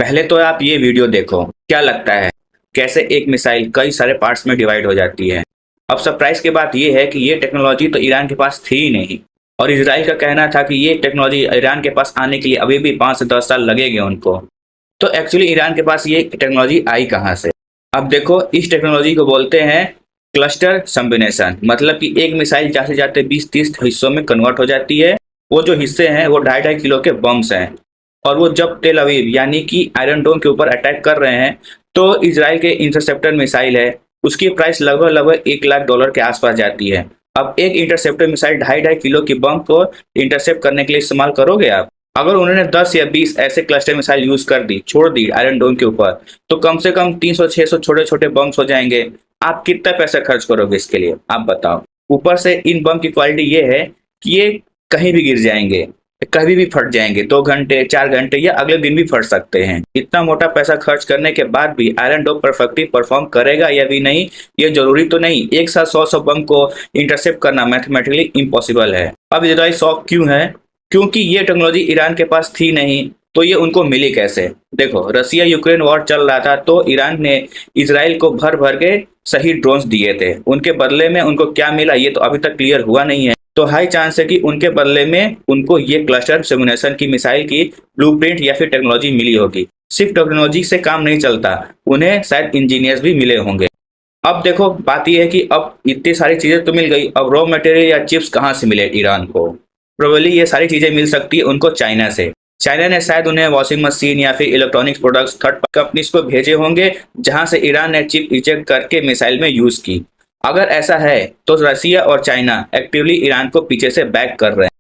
पहले तो आप ये वीडियो देखो, क्या लगता है कैसे एक मिसाइल कई सारे पार्ट्स में डिवाइड हो जाती है। अब सरप्राइज की बात यह है कि ये टेक्नोलॉजी तो ईरान के पास थी ही नहीं, और इसराइल का कहना था कि ये टेक्नोलॉजी ईरान के पास आने के लिए अभी भी 5 से 10 साल लगेंगे उनको। तो एक्चुअली ईरान के पास ये टेक्नोलॉजी आई कहाँ से? अब देखो, इस टेक्नोलॉजी को बोलते हैं क्लस्टर कॉम्बिनेशन। मतलब कि एक मिसाइल जाते जाते 20-30 हिस्सों में कन्वर्ट हो जाती है। वो जो हिस्से हैं वो 2.5-2.5 किलो के बम्स हैं, और वो जब तेल अवीव यानी कि आयरन डोम के ऊपर अटैक कर रहे हैं तो इसराइल के इंटरसेप्टर मिसाइल है, उसकी प्राइस लगभग लगभग $1 लाख के आसपास जाती है। अब एक इंटरसेप्टर मिसाइल 2.5-2.5 किलो की बम को इंटरसेप्ट करने के लिए इस्तेमाल करोगे आप? अगर उन्होंने 10 या 20 ऐसे क्लस्टर मिसाइल यूज कर दी, छोड़ दी आयरन डोम के ऊपर, तो कम से कम 300-600 छोटे छोटे बम्स हो जाएंगे। आप कितना पैसा खर्च करोगे इसके लिए, आप बताओ। ऊपर से इन बम की क्वालिटी ये है कि ये कहीं भी गिर जाएंगे, कभी भी फट जाएंगे, 2 घंटे 4 घंटे या अगले दिन भी फट सकते हैं। इतना मोटा पैसा खर्च करने के बाद भी आयरन डोम परफेक्टली परफॉर्म करेगा या भी नहीं, ये जरूरी तो नहीं। एक साथ 100 बम को इंटरसेप्ट करना मैथमेटिकली इम्पॉसिबल है। अब इसराइल शौक क्यों है? क्योंकि ये टेक्नोलॉजी ईरान के पास थी नहीं, तो ये उनको मिली कैसे? देखो, रसिया यूक्रेन वॉर चल रहा था तो ईरान ने इसराइल को भर भर के सही ड्रोन्स दिए थे। उनके बदले में उनको क्या मिला ये तो अभी तक क्लियर हुआ नहीं है। तो हाई चांस है कि उनके बदले में उनको ये क्लस्टर सिमुलेशन की मिसाइल की ब्लूप्रिंट या फिर टेक्नोलॉजी मिली होगी। सिर्फ टेक्नोलॉजी से काम नहीं चलता, उन्हें शायद इंजीनियर्स भी मिले होंगे। अब देखो, बात यह है कि अब इतनी सारी चीजें तो मिल गई, अब रॉ मटेरियल या चिप्स कहाँ से मिले ईरान को? प्रोबेबली ये सारी चीजें मिल सकती है उनको चाइना से। चाइना ने शायद उन्हें वॉशिंग मशीन या फिर इलेक्ट्रॉनिक्स प्रोडक्ट्स थर्ड कंपनीज को भेजे होंगे, जहां से ईरान ने चिप इजेक्ट करके मिसाइल में यूज की। अगर ऐसा है तो रसिया और चाइना एक्टिवली ईरान को पीछे से बैक कर रहे हैं।